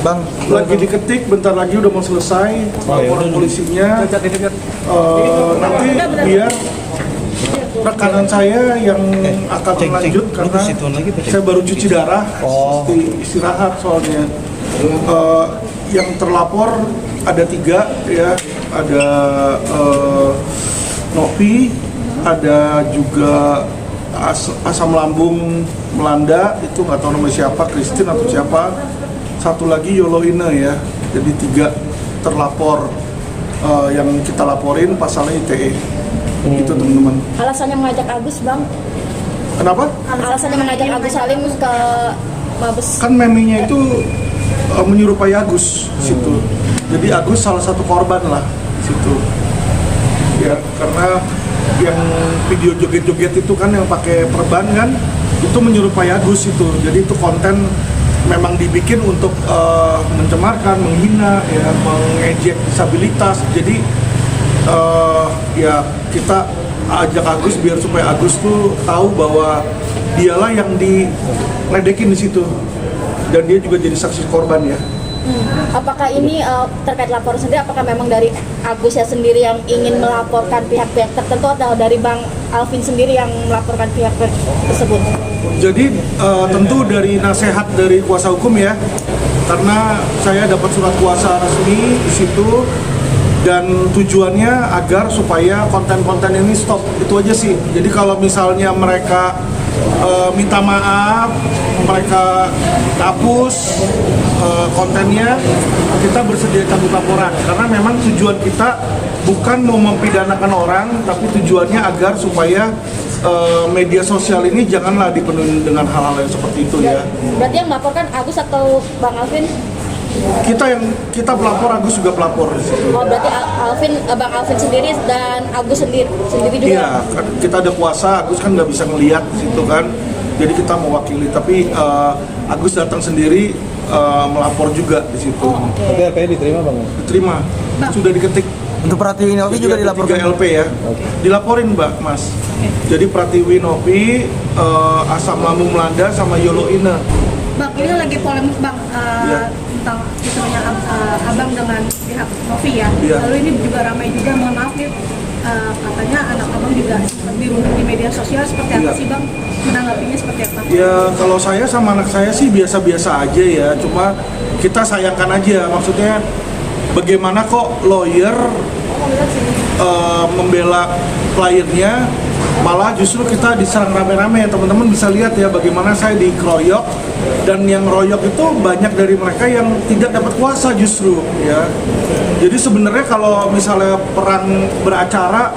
Bang, lagi diketik, bentar lagi udah mau selesai laporan polisinya. Nanti biar rekanan saya yang akan lanjut karena saya baru cuci darah, istirahat soalnya. Yang terlapor ada 3 ya, ada Nopi, ada juga asam lambung melanda, itu nggak tahu namanya siapa, Christine atau siapa. Satu lagi Yoloine ya, jadi 3 terlapor yang kita laporin pasalnya ITE. Gitu teman-teman. Alasannya mengajak Agus, Bang? Kenapa? Alasannya mengajak Agus Salim ke Mabes. Kan meminya itu menyerupai Agus situ. Jadi Agus salah satu korban lah situ. Ya, karena yang video joget-joget itu kan yang pakai perban kan, itu menyerupai Agus itu. Jadi itu konten memang dibikin untuk mencemarkan, menghina, ya, mengejek disabilitas. Jadi ya kita ajak Agus biar supaya Agus tuh tahu bahwa dialah yang diledekin di situ dan dia juga jadi saksi korban ya. Apakah ini terkait laporan sendiri, apakah memang dari Agus ya sendiri yang ingin melaporkan pihak-pihak tertentu atau dari Bang Alvin sendiri yang melaporkan pihak-pihak tersebut? Jadi tentu dari nasihat dari kuasa hukum ya, karena saya dapat surat kuasa resmi di situ dan tujuannya agar supaya konten-konten ini stop, itu aja sih. Jadi kalau misalnya mereka minta maaf, mereka hapus kontennya, kita bersedia cabut laporan karena memang tujuan kita bukan mau mempidanakan orang, tapi tujuannya agar supaya media sosial ini janganlah dipenuhi dengan hal-hal yang seperti itu ya. Berarti yang melaporkan Agus atau Bang Alvin? Kita pelapor, Agus juga pelapor di situ. Oh, berarti Bang Alvin sendiri dan Agus sendiri juga? Iya, kan kita ada kuasa, Agus kan nggak bisa ngelihat di situ kan, jadi kita mewakili. Tapi Agus datang sendiri melapor juga di situ. Oh, okay. Tapi LP diterima Bang? Diterima, sudah diketik. Untuk Pratiwi Nopi juga dilaporkan? 3 LP ya, dilaporin Mbak Mas. Jadi Pratiwi Nopi, asam lambung melanda sama Yoloine. Bang, ini lagi polemik Bang tentang kisahnya Abang dengan pihak Novi ya. Lalu ini juga ramai juga, mohon maaf nih, katanya anak Abang juga sempat dirundung di media sosial, seperti apa sih Bang? Menanggapinya seperti apa? Ya kalau saya sama anak saya sih biasa-biasa aja ya, cuma kita sayangkan aja, maksudnya bagaimana kok lawyer membela kliennya, malah justru kita diserang rame-rame. Teman-teman bisa lihat ya bagaimana saya dikeroyok, dan yang royok itu banyak dari mereka yang tidak dapat kuasa justru ya. Jadi sebenarnya kalau misalnya perang beracara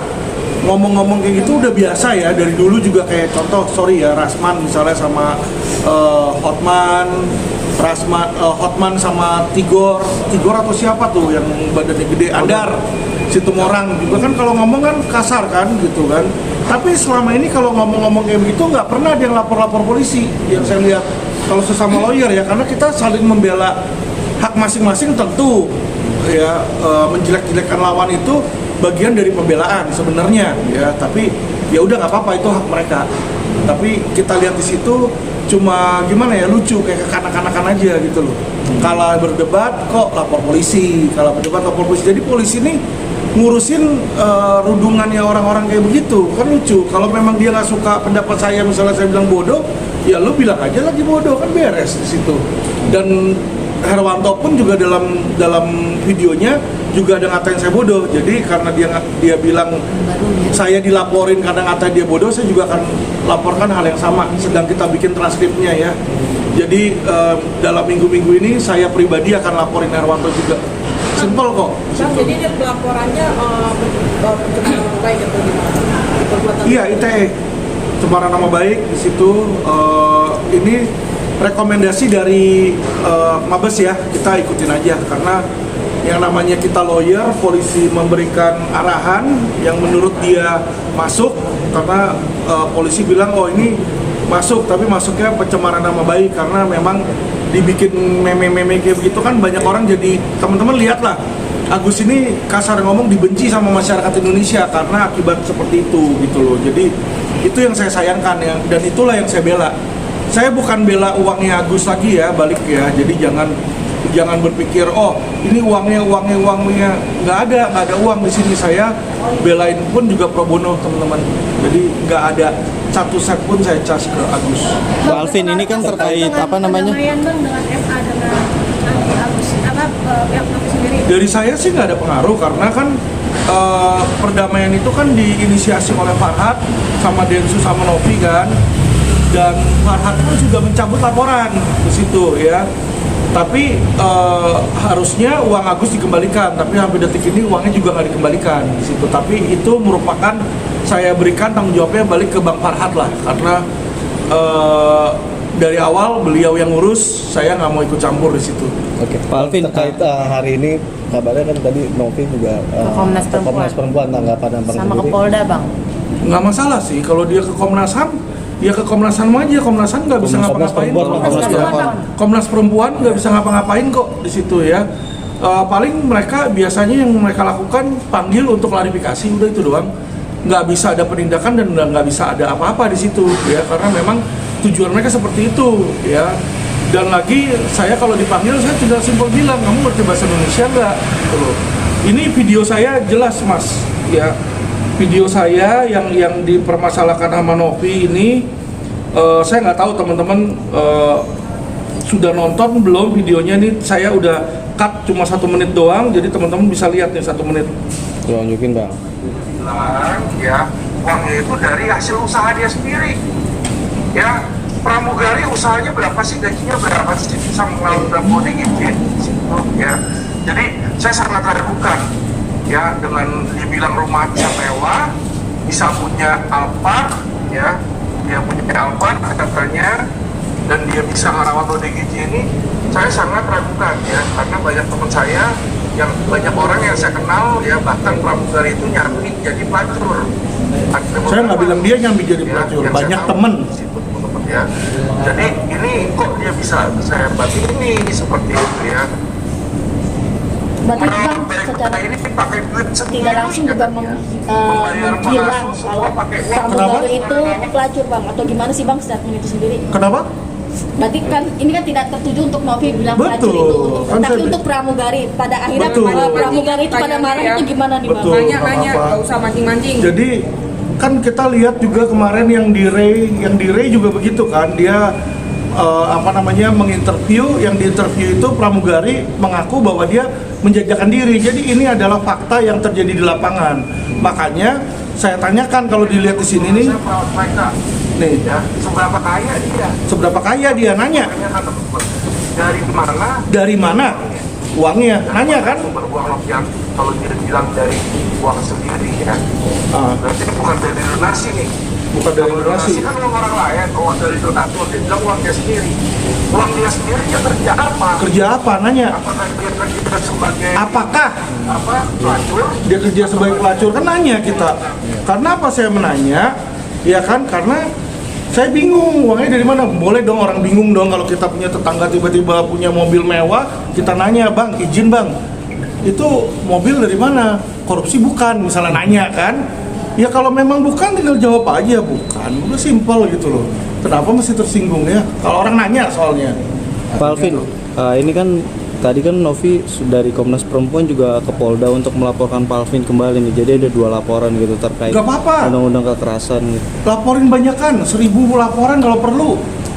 ngomong-ngomong kayak gitu udah biasa ya, dari dulu juga. Kayak contoh, sorry ya, Rasman misalnya sama Hotman sama Tigor atau siapa tuh yang badannya gede, Adar Situmorang juga kan kalau ngomong kan kasar kan gitu kan. Tapi selama ini kalau ngomong-ngomong kayak begitu nggak pernah ada yang lapor-lapor polisi yang saya lihat kalau sesama lawyer ya, karena kita saling membela hak masing-masing. Tentu ya menjelek-jelekkan lawan itu bagian dari pembelaan sebenarnya ya, tapi ya udah nggak apa-apa, itu hak mereka. Tapi kita lihat di situ cuma gimana ya, lucu, kayak kekanak-kanakan aja gitu loh. Kalau berdebat kok lapor polisi, kalau berdebat lapor polisi. Jadi polisi ini ngurusin rundungannya orang-orang kayak begitu, kan lucu. Kalau memang dia nggak suka pendapat saya, misalnya saya bilang bodoh, ya lu bilang aja lagi bodoh, kan beres di situ. Dan Herwanto pun juga dalam videonya juga ada ngatain saya bodoh. Jadi karena dia bilang saya dilaporin karena ngatain dia bodoh, saya juga akan laporkan hal yang sama. Sedang kita bikin transkripnya ya. Jadi dalam minggu-minggu ini saya pribadi akan laporin Herwanto juga. Simpel kok. Bang, jadi dia pelaporannya pencemaran nama baik atau gimana? Iya, ITE, pencemaran nama baik di situ. Ini rekomendasi dari Mabes ya, kita ikutin aja karena yang namanya kita lawyer, polisi memberikan arahan yang menurut dia masuk, karena polisi bilang oh ini masuk, tapi masuknya pencemaran nama baik karena memang dibikin meme-meme kayak begitu kan banyak orang. Jadi teman-teman lihatlah Agus ini kasar ngomong dibenci sama masyarakat Indonesia karena akibat seperti itu gitu loh. Jadi itu yang saya sayangkan ya, dan itulah yang saya bela. Saya bukan bela uangnya Agus lagi ya, balik ya. Jadi jangan berpikir oh ini uangnya nggak ada uang di sini. Saya belain pun juga pro bono teman-teman. Jadi nggak ada satu set pun saya cas ke Agus. Pak Alvin, ini kan terkait apa namanya? Perdamaian bang dengan FA dengan Agus pihak Novi sendiri. Dari saya sih nggak ada pengaruh karena kan perdamaian itu kan diinisiasi oleh Farhad sama Densus sama Novi kan, dan Farhad pun juga mencabut laporan di situ ya. Tapi harusnya uang Agus dikembalikan, tapi sampai detik ini uangnya juga nggak dikembalikan di situ. Tapi itu merupakan saya berikan tanggung jawabnya balik ke Bang Farhad lah, karena dari awal beliau yang ngurus, saya nggak mau ikut campur di situ. Oke, Pak Alvin, terkait hari ini kabarnya kan tadi Novi juga Komnas ke Komnas Perempuan tanggapan Bang sama ke sendiri. Polda bang. Nggak masalah sih kalau dia ke Komnas HAM, ya ke Komnas HAM aja. Komnas HAM nggak bisa Komnas ngapa-ngapain. Perempuan. Komnas Perempuan nggak bisa ngapa-ngapain kok di situ ya. Paling mereka biasanya yang mereka lakukan panggil untuk klarifikasi, udah itu doang. Nggak bisa ada penindakan dan nggak bisa ada apa-apa di situ ya, karena memang tujuan mereka seperti itu ya. Dan lagi saya kalau dipanggil saya tinggal simpel bilang kamu ngerti bahasa Indonesia nggak gitu loh. Ini video saya jelas mas ya, video saya yang dipermasalahkan sama Novi ini saya nggak tahu teman-teman sudah nonton belum videonya. Nih saya udah cut cuma 1 menit doang, jadi teman-teman bisa lihat nih 1 menit. Tunjukin Bang. Dilarang ya, uangnya itu dari hasil usaha dia sendiri ya. Pramugari usahanya berapa sih, gajinya berapa sih, bisa mengelola berapa izin gitu ya. Jadi saya sangat ragukan ya dengan dibilang rumahnya mewah, bisa punya Alphard ya, dia punya Alphard katanya, dan dia bisa merawat ODGJ ini. Saya sangat ragukan ya, karena banyak teman saya yang banyak orang yang saya kenal ya, bahkan pramugari itu nyambi jadi pelacur. Saya nggak bilang dia nyambi jadi pelacur, banyak temen ya. Jadi ini kok dia bisa saya bagi ini seperti itu ya. Berarti bang secara ini pakai duit tidak langsung juga menghilang kalau pramugari itu pelacur bang, atau gimana sih bang statement itu sendiri? Kenapa? Berarti kan ini kan tidak tertuju untuk Novi bilang pelacur Betul. itu, Kan tapi saya- untuk pramugari. Pada akhirnya Betul. pramugari itu pada marah itu gimana nih bang? Betul. Nanya-nanya, apa-apa. nggak usah mancing-mancing. Jadi kan kita lihat juga kemarin yang di Ray juga begitu kan, dia menginterview, yang diinterview itu pramugari mengaku bahwa dia menjajakan diri. Jadi ini adalah fakta yang terjadi di lapangan. Makanya saya tanyakan kalau dilihat di sini nih, nih seberapa kaya dia nanya. Dari mana uangnya, nanya kan? Uang yang kalau dia bilang dari uang sendiri ya, berarti bukan dari donasi nih. Bukan dari donasi. Kan uang orang lain, uang dari donatur, dia bilang uang dia sendiri. Uang dia sendiri dia kerja apa? Kerja apa? Nanya. Apakah dia kerja sebagai pelacur? Dia kerja sebagai pelacur? Kan nanya kita. Karena apa saya menanya? Ya kan, karena saya bingung uangnya dari mana. Boleh dong orang bingung dong kalau kita punya tetangga tiba-tiba punya mobil mewah, kita nanya, bang izin bang, itu mobil dari mana? Korupsi bukan, misalnya nanya kan. Ya kalau memang bukan tinggal jawab aja bukan, udah simpel gitu loh. Kenapa mesti tersinggung ya? Kalau orang nanya soalnya. Pak Alvin, ini kan tadi kan Novi dari Komnas Perempuan juga ke Polda untuk melaporkan Pak Alvin kembali nih. Jadi ada 2 laporan gitu terkait Gak apa-apa. undang-undang kekerasan gitu. Laporin banyak kan, 1000 laporan kalau perlu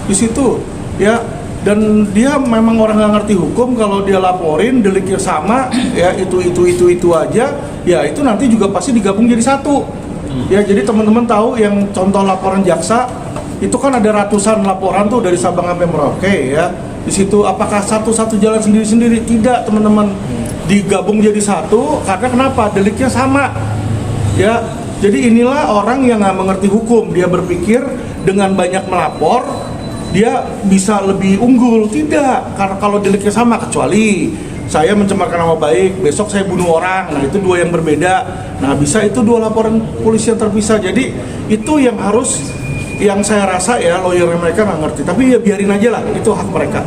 di situ ya. Dan dia memang orang nggak ngerti hukum, kalau dia laporin deliknya sama ya, itu aja ya, itu nanti juga pasti digabung jadi satu ya. Jadi teman-teman tahu yang contoh laporan jaksa itu kan ada ratusan laporan tuh dari Sabang sampai Merauke ya. Di situ apakah satu-satu jalan sendiri-sendiri? Tidak teman-teman, digabung jadi satu karena kenapa? Deliknya sama ya. Jadi inilah orang yang nggak mengerti hukum, dia berpikir dengan banyak melapor dia bisa lebih unggul. Tidak, karena kalau deliknya sama, kecuali saya mencemarkan nama baik, besok saya bunuh orang, nah itu 2 yang berbeda. Nah bisa itu 2 laporan polisi yang terpisah. Jadi itu yang harus yang saya rasa ya lawyer mereka nggak ngerti, tapi ya biarin aja lah, itu hak mereka.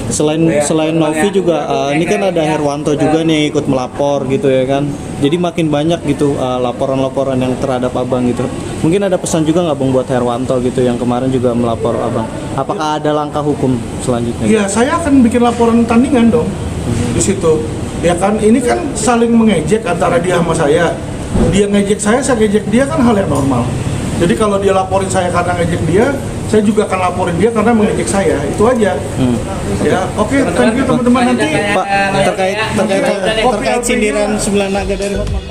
Selain Novi juga ini kan ada Herwanto juga nih yang ikut melapor gitu ya kan. Jadi makin banyak gitu laporan-laporan yang terhadap abang gitu. Mungkin ada pesan juga nggak bang buat Herwanto gitu yang kemarin juga melapor abang. Apakah ada langkah hukum selanjutnya? Ya saya akan bikin laporan tandingan dong di situ. Ya kan ini kan saling mengejek antara dia sama saya. Dia ngejek saya ngejek dia kan hal yang normal. Jadi kalau dia laporin saya karena ngejek dia, saya juga akan laporin dia karena mengejek saya. Itu aja. Ya, oke, thank you teman-teman nanti. Pak, terkait sindiran 9 naga dari Hotman.